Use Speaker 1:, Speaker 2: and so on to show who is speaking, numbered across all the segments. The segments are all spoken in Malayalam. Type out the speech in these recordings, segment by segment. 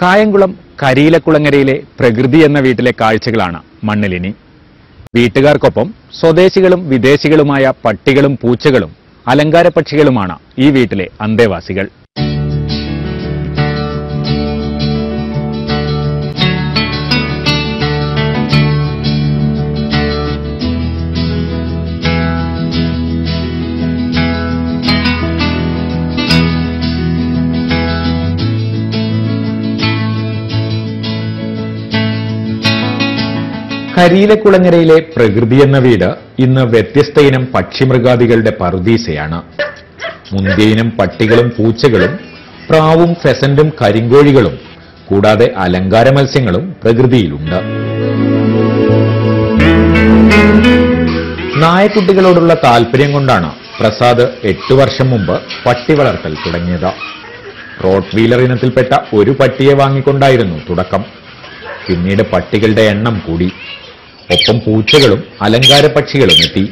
Speaker 1: കായംകുളം കരിയിലക്കുളങ്ങരയിലെ പ്രകൃതി എന്ന വീട്ടിലെ കാഴ്ചകളാണ് മണ്ണിലിനി. വീട്ടുകാർക്കൊപ്പം സ്വദേശികളും വിദേശികളുമായ പട്ടികളും പൂച്ചകളും അലങ്കാര പക്ഷികളുമാണ് ഈ വീട്ടിലെ അന്തേവാസികൾ. കരിയിലക്കുളങ്ങരയിലെ പ്രകൃതി എന്ന വീട് ഇന്ന് വ്യത്യസ്ത ഇനം പക്ഷിമൃഗാദികളുടെ പറുദീസയാണ്. മുന്തിയ ഇനം പട്ടികളും പൂച്ചകളും പ്രാവും ഫെസന്റും കരിങ്കോഴികളും കൂടാതെ അലങ്കാര മത്സ്യങ്ങളും പ്രകൃതിയിലുണ്ട്. നായക്കുട്ടികളോടുള്ള താല്പര്യം കൊണ്ടാണ് പ്രസാദ് 8 വർഷം മുമ്പ് പട്ടി വളർത്തൽ തുടങ്ങിയത്. റോട്ട് വീലർ ഇനത്തിൽപ്പെട്ട ഒരു പട്ടിയെ വാങ്ങിക്കൊണ്ടായിരുന്നു തുടക്കം. പിന്നീട് പട്ടികളുടെ എണ്ണം കൂടി. ഒപ്പം പൂച്ചകളും അലങ്കാര പക്ഷികളും എത്തി.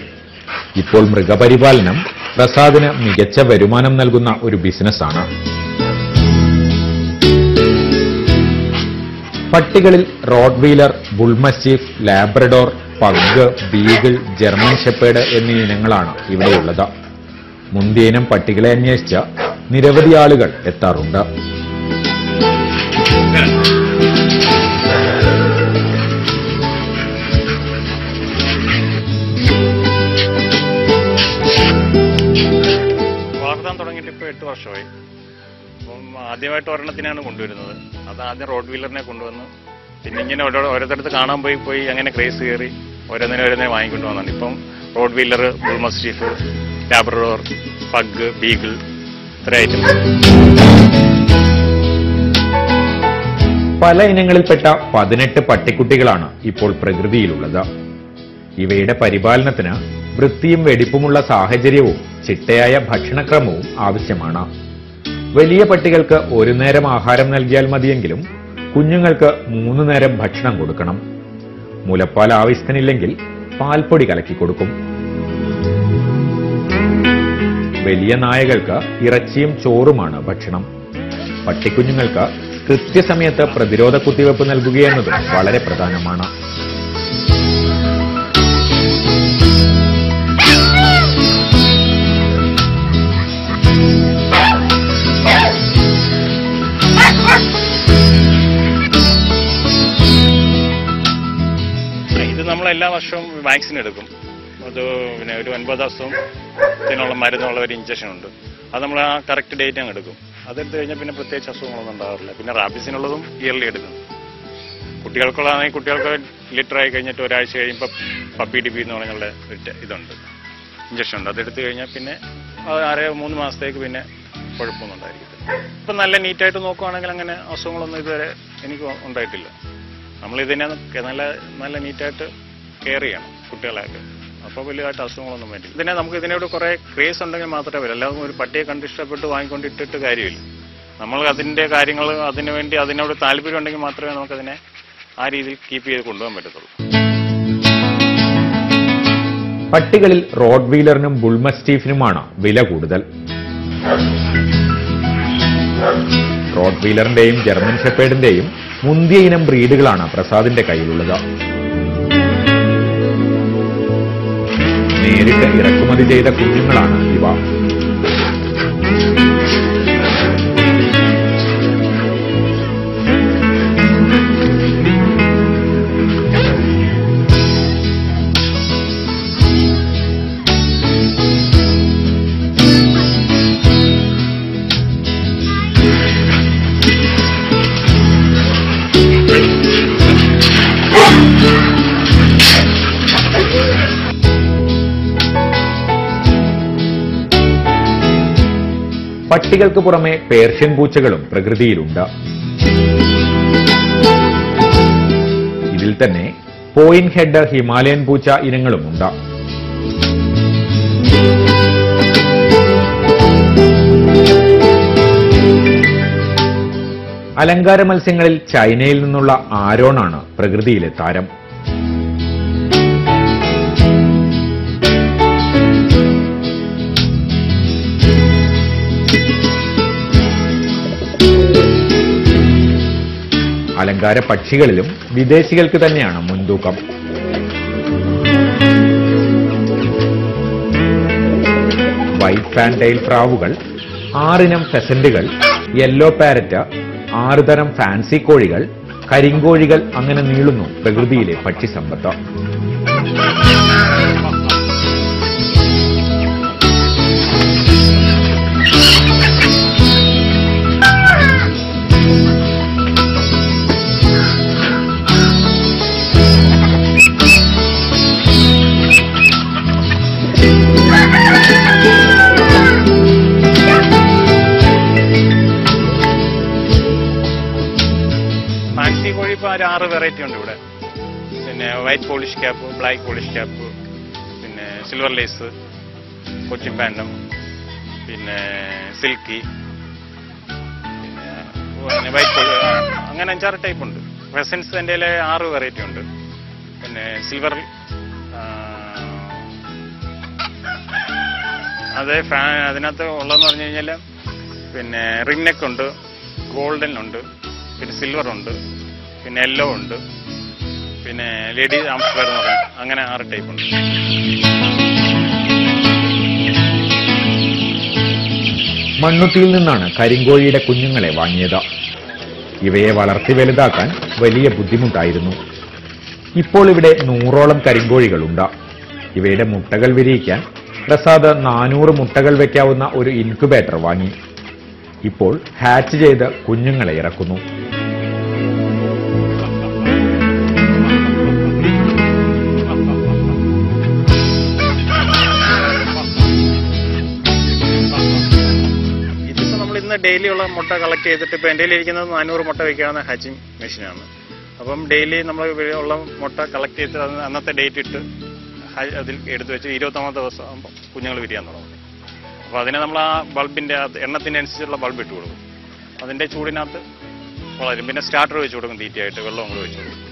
Speaker 1: ഇപ്പോൾ മൃഗപരിപാലനം പ്രസാദിന് മികച്ച വരുമാനം നൽകുന്ന ഒരു ബിസിനസ്സാണ്. പട്ടികളിൽ Rottweiler, bullmastiff, Labrador, pug, beagle, German shepherd എന്നീ ഇനങ്ങളാണ് ഇവിടെയുള്ളത്. മുന്തിയ ഇനം പട്ടികളെ അന്വേഷിച്ച് നിരവധി ആളുകൾ എത്താറുണ്ട്.
Speaker 2: തുടങ്ങിയിട്ട് ഇപ്പോൾ 8 വർഷമായി. അപ്പം ആദ്യമായിട്ട് ഒരെണ്ണത്തിനാണ് കൊണ്ടുവരുന്നത്. അത് ആദ്യം റോഡ് വീലറിനെ കൊണ്ടുവന്ന് പിന്നെ ഇങ്ങനെ ഓരോരുത്തടുത്ത് കാണാൻ പോയി അങ്ങനെ ക്രേസ് കയറി ഓരോന്നിനെ വാങ്ങിക്കൊണ്ട് വന്നുണ്ട്. ഇപ്പം Rottweiler, bullmastiff, Labrador, pug, beagle, ഇത്ര ഐറ്റംസ്.
Speaker 1: പല ഇനങ്ങളിൽപ്പെട്ട 18 പട്ടിക്കുട്ടികളാണ് ഇപ്പോൾ പ്രകൃതിയിലുള്ളത്. ഇവയുടെ പരിപാലനത്തിന് വൃത്തിയും വെടിപ്പുമുള്ള സാഹചര്യവും ചിട്ടയായ ഭക്ഷണക്രമവും ആവശ്യമാണ്. വലിയ പട്ടികൾക്ക് 1 നേരം ആഹാരം നൽകിയാൽ മതിയെങ്കിലും കുഞ്ഞുങ്ങൾക്ക് 3 നേരം ഭക്ഷണം കൊടുക്കണം. മുലപ്പാൽ ആവശ്യത്തിനില്ലെങ്കിൽ പാൽപ്പൊടി കലക്കി കൊടുക്കും. വലിയ നായകൾക്ക് ഇറച്ചിയും ചോറുമാണ് ഭക്ഷണം. പട്ടിക്കുഞ്ഞുങ്ങൾക്ക് കൃത്യസമയത്ത് പ്രതിരോധ കുത്തിവയ്പ് നൽകുകയെന്നത് വളരെ പ്രധാനമാണ്.
Speaker 2: നമ്മൾ എല്ലാ വർഷവും വാക്സിൻ എടുക്കും. അത് പിന്നെ ഒരു 9 ദിവസത്തിനുള്ള മരുന്നുള്ള ഒരു ഇഞ്ചക്ഷൻ ഉണ്ട്. അത് നമ്മൾ ആ കറക്റ്റ് ഡേറ്റ് അങ്ങ് എടുക്കും. അതെടുത്ത് കഴിഞ്ഞാൽ പിന്നെ പ്രത്യേകിച്ച് അസുഖങ്ങളൊന്നും ഉണ്ടാകാറില്ല. പിന്നെ റാബീസിനുള്ളതും ഇയർലി എടുക്കും. കുട്ടികൾക്കുള്ളതാണെങ്കിൽ കുട്ടികൾക്ക് ലിറ്ററായി കഴിഞ്ഞിട്ട് ഒരാഴ്ച കഴിയുമ്പോൾ പപ്പി ഡിബി എന്ന് പറഞ്ഞുള്ള ഇതുണ്ട്, ഇഞ്ചക്ഷൻ ഉണ്ട്. അതെടുത്ത് കഴിഞ്ഞാൽ പിന്നെ 3 മാസത്തേക്ക് പിന്നെ കുഴപ്പമൊന്നും ഉണ്ടായിരിക്കത്തില്ല. ഇപ്പം നല്ല നീറ്റായിട്ട് നോക്കുവാണെങ്കിൽ അങ്ങനെ അസുഖങ്ങളൊന്നും ഇതുവരെ എനിക്ക് ഉണ്ടായിട്ടില്ല. നമ്മൾ ഇതിനെ നല്ല നീറ്റായിട്ട് കെയർ ചെയ്യണം കുട്ടികളെയൊക്കെ. അപ്പോൾ വലിയതായിട്ട് അസുഖങ്ങളൊന്നും പറ്റില്ല. ഇതിനെ നമുക്ക് ഇതിനോട് കുറേ ക്രേസ് ഉണ്ടെങ്കിൽ മാത്രമേ വരും. എല്ലാവർക്കും ഒരു പട്ടിയെ കണ്ട് ഇഷ്ടപ്പെട്ട് വാങ്ങിക്കൊണ്ടിട്ടിട്ട് കാര്യമില്ല. നമ്മൾ അതിൻ്റെ കാര്യങ്ങൾ അതിനുവേണ്ടി അതിനോട് താല്പര്യം ഉണ്ടെങ്കിൽ മാത്രമേ നമുക്കതിനെ ആ രീതിയിൽ കീപ്പ് ചെയ്ത് കൊണ്ടുപോകാൻ പറ്റത്തുള്ളൂ.
Speaker 1: പട്ടികളിൽ റോഡ് വീലറിനും ബുൾമസ്റ്റീഫിനുമാണ് വില കൂടുതൽ. റോഡ് വീലറിന്റെയും ജർമ്മൻ ഷെപ്പേർഡിന്റെയും മുന്തിയ ഇനം ബ്രീഡുകളാണ് പ്രസാദിന്റെ കയ്യിലുള്ളത്. നേരിട്ട് ഇറക്കുമതി ചെയ്ത കുഞ്ഞുങ്ങളാണ് ഇവ. പട്ടികൾക്ക് പുറമെ പേർഷ്യൻ പൂച്ചകളും പ്രകൃതിയിലുണ്ട്. ഇതിൽ തന്നെ പോയിന്റ് ഹെഡ്, ഹിമാലയൻ പൂച്ച ഇനങ്ങളുമുണ്ട്. അലങ്കാര മത്സ്യങ്ങളിൽ ചൈനയിൽ നിന്നുള്ള ആരോണാണ് പ്രകൃതിയിലെ താരം. അലങ്കാര പക്ഷികളിലും വിദേശികൾക്ക് തന്നെയാണ് മുൻതൂക്കം. വൈറ്റ് ഫാൻടൈൽ പ്രാവുകൾ, 6 ഇനം ഫെസന്റുകൾ, യെല്ലോ പാരറ്റ്, 6 തരം ഫാൻസി കോഴികൾ, കരിങ്കോഴികൾ, അങ്ങനെ നീളുന്നു പ്രകൃതിയിലെ പക്ഷിസമ്പത്ത്.
Speaker 2: ഫാൻസി കോഴി ഇപ്പോൾ 6 വെറൈറ്റി ഉണ്ട് ഇവിടെ. പിന്നെ white polish cap, black polish cap, പിന്നെ സിൽവർ ലേസ്, കൊച്ചിൻ പാൻഡം, പിന്നെ സിൽക്കി, പിന്നെ വൈറ്റ് അങ്ങനെ 5-6 ടൈപ്പ് ഉണ്ട്. ഫെസൻസ് എൻ്റെ 6 വെറൈറ്റി ഉണ്ട്. പിന്നെ സിൽവർ അത് അതിനകത്ത് ഉള്ളതെന്ന് പറഞ്ഞു കഴിഞ്ഞാൽ പിന്നെ റിംഗ് നെക്ക് ഉണ്ട്, ഗോൾഡൻ ഉണ്ട്, പിന്നെ സിൽവർ ഉണ്ട്, പിന്നെ യെല്ലോ ഉണ്ട്, പിന്നെ ലേഡി ആംസ്ഫെയർ എന്ന് പറയാം. അങ്ങനെ 6 ടൈപ്പ് ഉണ്ട്.
Speaker 1: മണ്ണുത്തിയിൽ നിന്നാണ് കരിങ്കോഴിയുടെ കുഞ്ഞുങ്ങളെ വാങ്ങിയത്. ഇവയെ വളർത്തി വലുതാക്കാൻ വലിയ ബുദ്ധിമുട്ടായിരുന്നു. ഇപ്പോൾ ഇവിടെ 100ഓളം കരിങ്കോഴികളുണ്ട്. ഇവയുടെ മുട്ടകൾ വിരിയിക്കാൻ പ്രസാദ് 400 മുട്ടകൾ വയ്ക്കാവുന്ന ഒരു ഇൻക്യുബേറ്റർ വാങ്ങി. ഇപ്പോൾ ഹാച്ച് ചെയ്ത് കുഞ്ഞുങ്ങളെ ഇറക്കുന്നു.
Speaker 2: ഡെയിലി ഉള്ള മുട്ട കളക്ട് ചെയ്തിട്ട് ഇപ്പോൾ എൻ്റെ ഇരിക്കുന്നത് 400 മുട്ട വയ്ക്കാവുന്ന ഹാച്ചിങ് മെഷീനാണ്. അപ്പം ഡെയിലി നമ്മൾ ഉള്ള മുട്ട കളക്ട് ചെയ്തിട്ട് അന്നത്തെ ഡേറ്റ് ഇട്ട് അതിൽ എടുത്തു വെച്ച് 21 ദിവസം ആകുമ്പോൾ കുഞ്ഞുങ്ങൾ വിരിയാൻ തുടങ്ങും. അപ്പോൾ അതിനെ നമ്മൾ ആ ബൾബിൻ്റെ എണ്ണത്തിൻ്റെ അനുസരിച്ചുള്ള ബൾബ് ഇട്ട് കൊടുക്കും. അതിൻ്റെ ചൂടിനകത്ത് വളരും. പിന്നെ സ്റ്റാർട്ടർ വെച്ച് കൊടുക്കും, തീറ്റയായിട്ട് വെള്ളം കൂടെ വെച്ച് കൊടുക്കും.